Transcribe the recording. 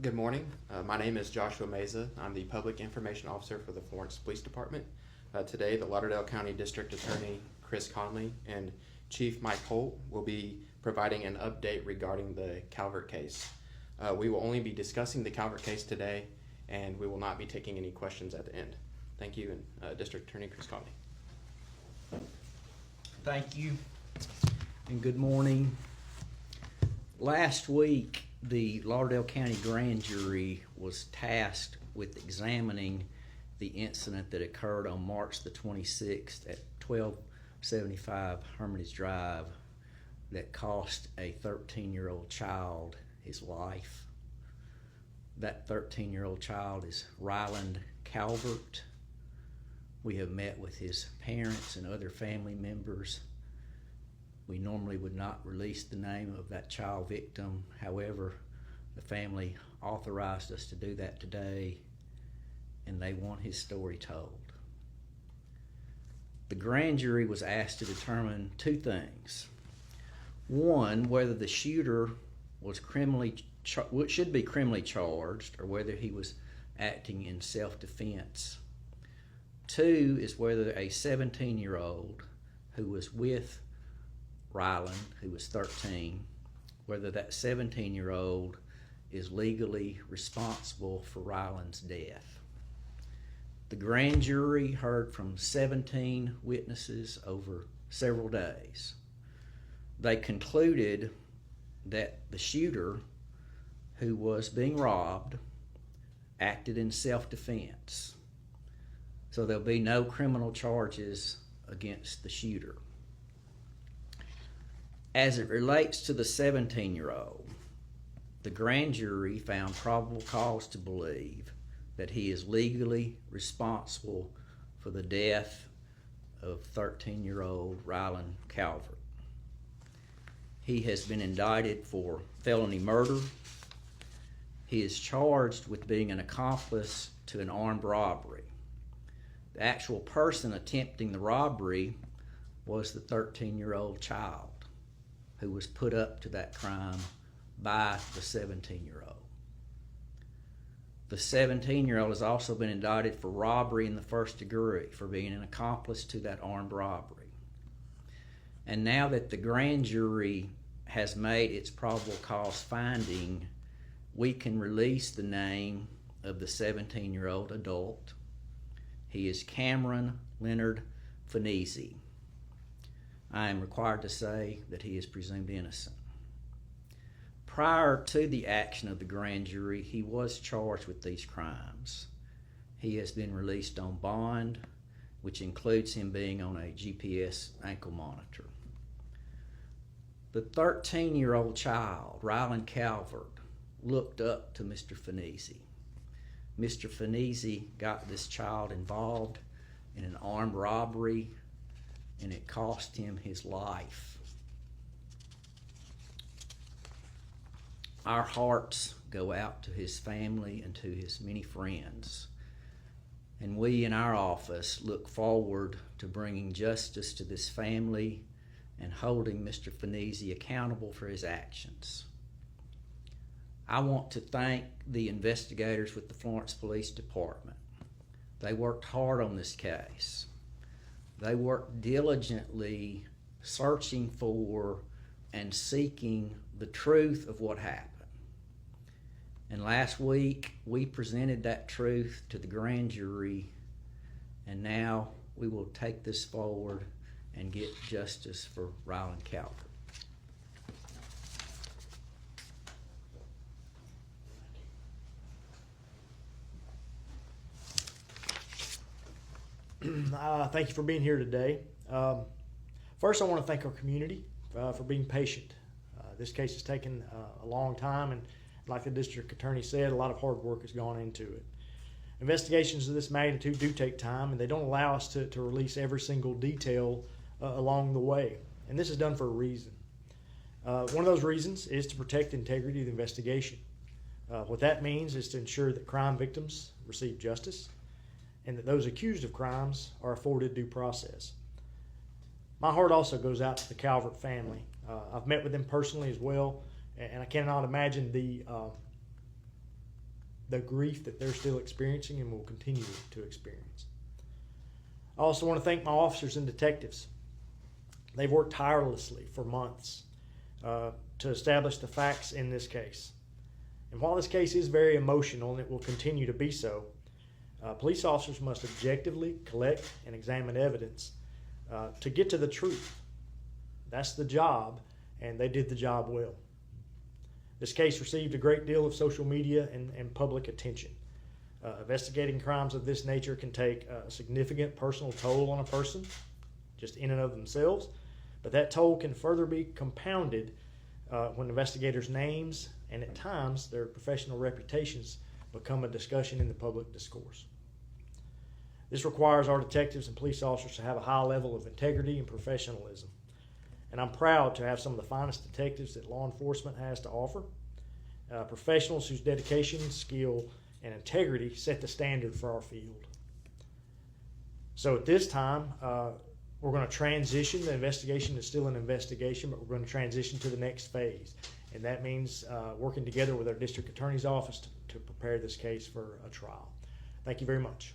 Good morning. My name is Joshua Meza. I'm the Public Information Officer for the Florence Police Department. Today, the Lauderdale County District Attorney Chris Conley and Chief Mike Holt will be providing an update regarding the Calvert case. We will only be discussing the Calvert case today, and we will not be taking any questions at the end. Thank you, and District Attorney Chris Conley. Thank you, and good morning. Last week, the Lauderdale County Grand Jury was tasked with examining the incident that occurred on March the 26th at 1275 Hermitage Drive that cost a 13-year-old child his life. That 13-year-old child is Ryland Calvert. We have met with his parents and other family members. We normally would not release the name of that child victim. However, the family authorized us to do that today, and they want his story told. The grand jury was asked to determine two things. One, whether the shooter was should be criminally charged, or whether he was acting in self-defense. Two is whether a 17-year-old who was with Ryland, who was 13, whether that 17-year-old is legally responsible for Ryland's death. The grand jury heard from 17 witnesses over several days. They concluded that the shooter, who was being robbed, acted in self-defense. So there'll be no criminal charges against the shooter. As it relates to the 17-year-old, the grand jury found probable cause to believe that he is legally responsible for the death of 13-year-old Ryland Calvert. He has been indicted for felony murder. He is charged with being an accomplice to an armed robbery. The actual person attempting the robbery was the 13-year-old child who was put up to that crime by the 17-year-old. The 17-year-old has also been indicted for robbery in the first degree, for being an accomplice to that armed robbery. And now that the grand jury has made its probable cause finding, we can release the name of the 17-year-old adult. He is Cameron Leonard Finese. I am required to say that he is presumed innocent. Prior to the action of the grand jury, he was charged with these crimes. He has been released on bond, which includes him being on a GPS ankle monitor. The 13-year-old child, Ryland Calvert, looked up to Mr. Finese. Mr. Finese got this child involved in an armed robbery, and it cost him his life. Our hearts go out to his family and to his many friends, and we in our office look forward to bringing justice to this family and holding Mr. Finese accountable for his actions. I want to thank the investigators with the Florence Police Department. They worked hard on this case. They worked diligently searching for and seeking the truth of what happened. And last week, we presented that truth to the grand jury, and now we will take this forward and get justice for Ryland Calvert. Thank you for being here today. First, I want to thank our community for being patient. This case has taken a long time, and like the district attorney said, a lot of hard work has gone into it. Investigations of this magnitude do take time, and they don't allow us to release every single detail along the way. And this is done for a reason. One of those reasons is to protect the integrity of the investigation. What that means is to ensure that crime victims receive justice and that those accused of crimes are afforded due process. My heart also goes out to the Calvert family. I've met with them personally as well, and I cannot imagine the the grief that they're still experiencing and will continue to experience. I also want to thank my officers and detectives. They've worked tirelessly for months to establish the facts in this case. And while this case is very emotional and it will continue to be so, police officers must objectively collect and examine evidence to get to the truth. That's the job, and they did the job well. This case received a great deal of social media and public attention. Investigating crimes of this nature can take a significant personal toll on a person, just in and of themselves, but that toll can further be compounded when investigators' names and at times their professional reputations become a discussion in the public discourse. This requires our detectives and police officers to have a high level of integrity and professionalism. And I'm proud to have some of the finest detectives that law enforcement has to offer, professionals whose dedication, skill, and integrity set the standard for our field. So at this time, we're going to transition. The investigation is still an investigation, but we're going to transition to the next phase. And that means working together with our district attorney's office to prepare this case for a trial. Thank you very much.